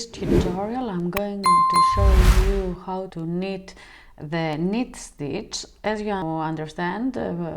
this tutorial I'm going to show you how to knit the knit stitch. As you understand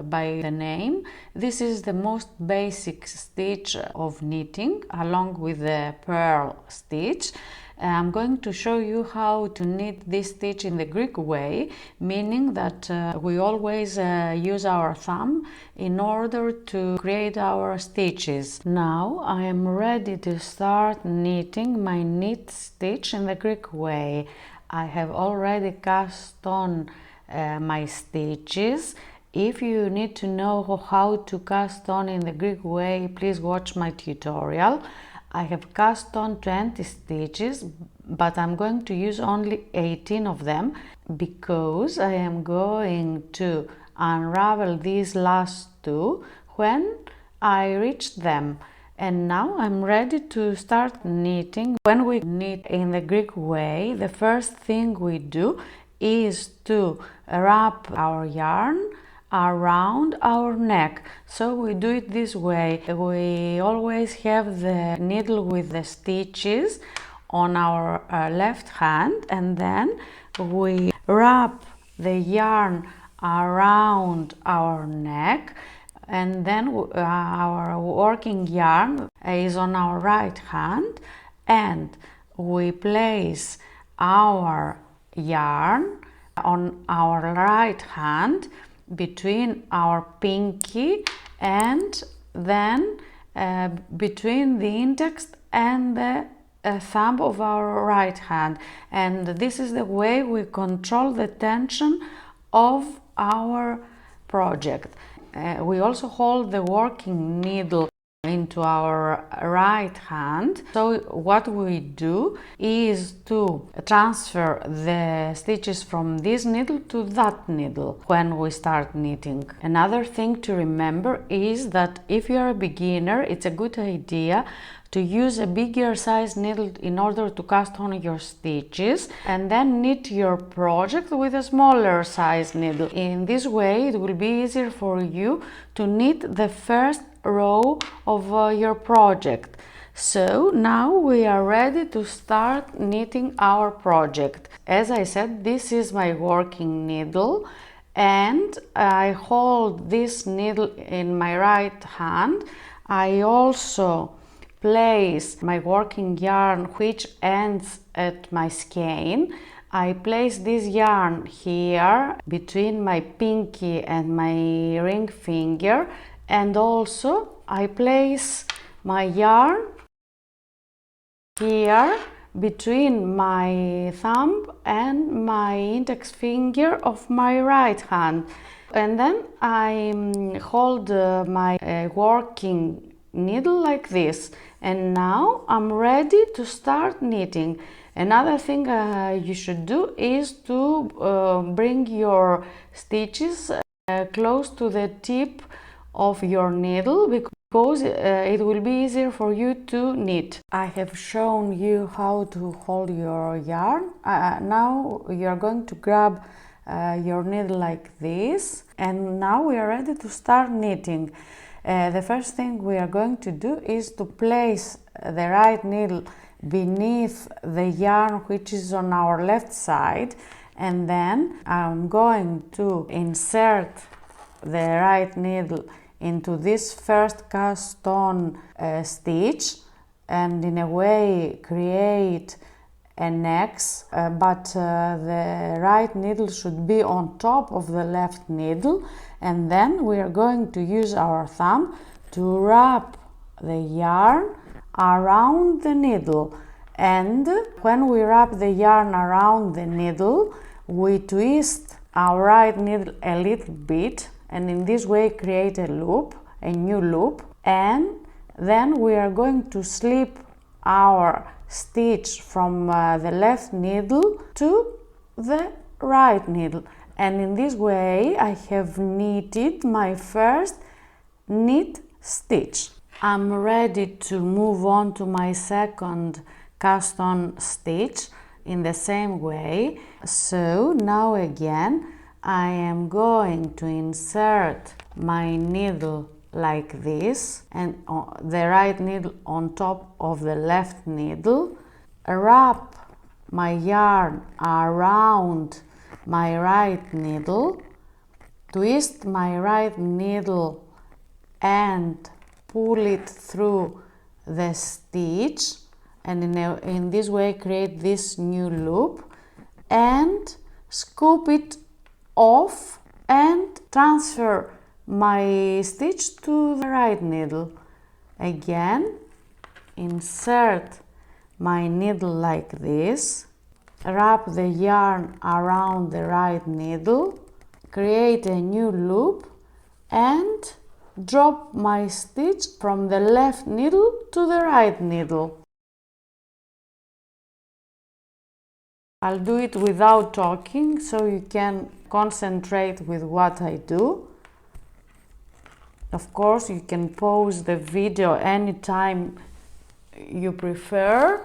by the name, this is the most basic stitch of knitting along with the purl stitch. I'm going to show you how to knit this stitch in the Greek way, meaning that we always use our thumb in order to create our stitches. Now I am ready to start knitting my knit stitch in the Greek way. I have already cast on my stitches. If you need to know how to cast on in the Greek way, please watch my tutorial. I have cast on 20 stitches, but I'm going to use only 18 of them because I am going to unravel these last two when I reach them. And now I'm ready to start knitting. When we knit in the Greek way, the first thing we do is to wrap our yarn around our neck. So we do it this way. We always have the needle with the stitches on our left hand, and then we wrap the yarn around our neck, and then our working yarn is on our right hand, and we place our yarn on our right hand between our pinky and then between the index and the thumb of our right hand. And this is the way we control the tension of our project. We also hold the working needle into our right hand. So what we do is to transfer the stitches from this needle to that needle when we start knitting. Another thing to remember is that if you're a beginner, it's a good idea to use a bigger size needle in order to cast on your stitches, and then knit your project with a smaller size needle. In this way it will be easier for you to knit the first row of your project. So now we are ready to start knitting our project. As I said, this is my working needle, and I hold this needle in my right hand. I also place my working yarn which ends at my skein. I place this yarn here between my pinky and my ring finger, and also I place my yarn here between my thumb and my index finger of my right hand, and then I hold my working needle like this. And now I'm ready to start knitting. Another thing you should do is to bring your stitches close to the tip of your needle, because it will be easier for you to knit. I have shown you how to hold your yarn. Now you are going to grab your needle like this, and now we are ready to start knitting. The first thing we are going to do is to place the right needle beneath the yarn which is on our left side, and then I'm going to insert the right needle into this first cast on stitch, and in a way create an X, but the right needle should be on top of the left needle, and then we are going to use our thumb to wrap the yarn around the needle. And when we wrap the yarn around the needle, we twist our right needle a little bit, and in this way create a loop, a new loop, and then we are going to slip our stitch from the left needle to the right needle, and in this way I have knitted my first knit stitch. I'm ready to move on to my second cast on stitch in the same way. So now again I am going to insert my needle like this, and the right needle on top of the left needle, wrap my yarn around my right needle, twist my right needle and pull it through the stitch, and in this way create this new loop, and scoop it off and transfer my stitch to the right needle. Again, insert my needle like this, wrap the yarn around the right needle, create a new loop, and drop my stitch from the left needle to the right needle. I'll do it without talking so you can concentrate with what I do. Of course, you can pause the video anytime you prefer.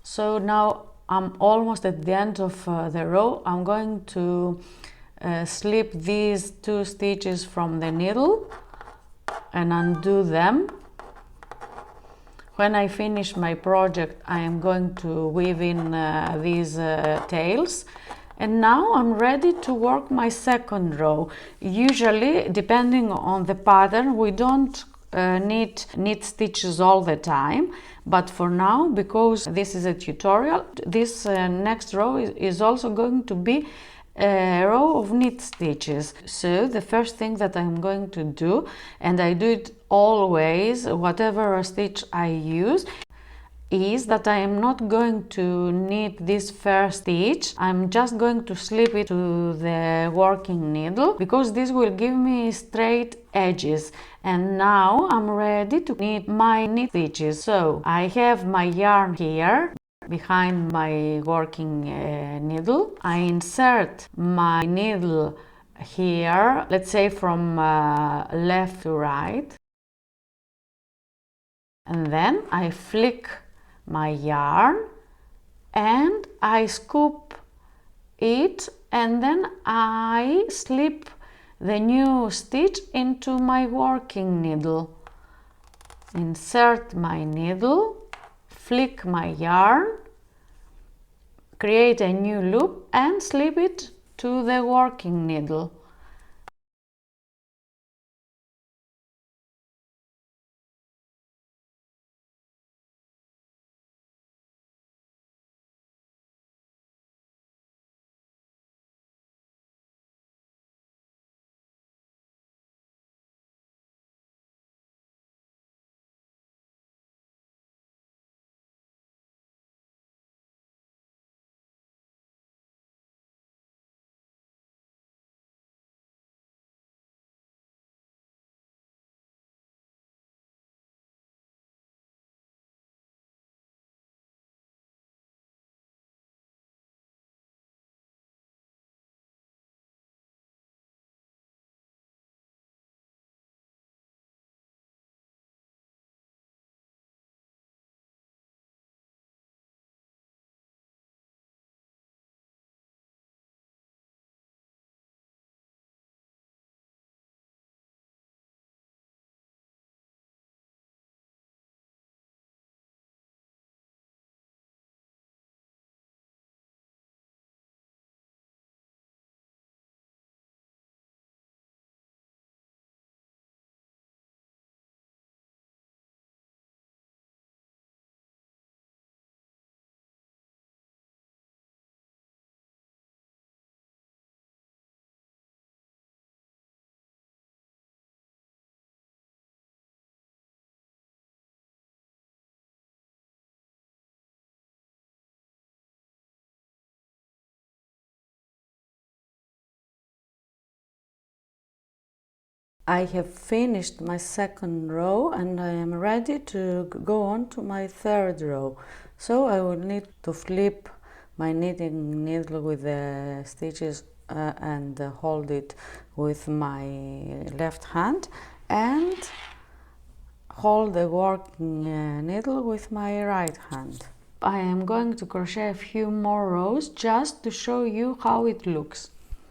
So now I'm almost at the end of the row. I'm going to slip these 2 stitches from the needle and undo them. When I finish my project, I am going to weave in these tails. And now I'm ready to work my second row. Usually, depending on the pattern, we don't need knit stitches all the time, but for now, because this is a tutorial, this next row is also going to be a row of knit stitches. So the first thing that I'm going to do, and I do it always whatever stitch I use, is that I am not going to knit this first stitch. I'm just going to slip it to the working needle, because this will give me straight edges. And now I'm ready to knit my knit stitches. So I have my yarn here behind my working needle. I insert my needle here, let's say from left to right, and then I flick my yarn and I scoop it, and then I slip the new stitch into my working needle. Insert my needle, flick my yarn, create a new loop and slip it to the working needle. I have finished my second row and I am ready to go on to my third row. So I will need to flip my knitting needle with the stitches and hold it with my left hand and hold the working needle with my right hand. I am going to crochet a few more rows just to show you how it looks.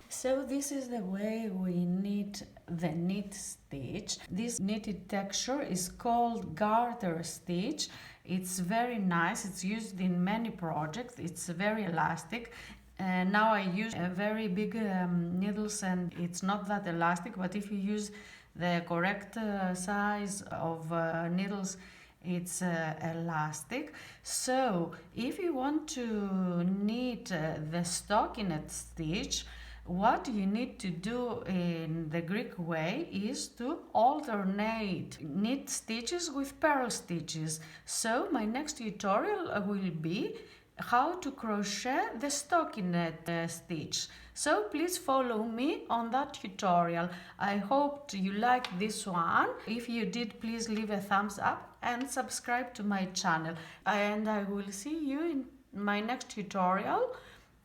So this is the way we knit the knit stitch. This knitted texture is called garter stitch. It's very nice. It's used in many projects. It's very elastic. Now I use very big needles and it's not that elastic, but if you use the correct size of needles, it's elastic. So if you want to knit the stockinette stitch, what you need to do in the Greek way is to alternate knit stitches with purl stitches. So my next tutorial will be how to crochet the stockinette stitch. So please follow me on that tutorial. I hope you liked this one. If you did, please leave a thumbs up and subscribe to my channel. And I will see you in my next tutorial,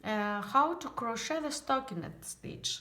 how to crochet the stockinette stitch.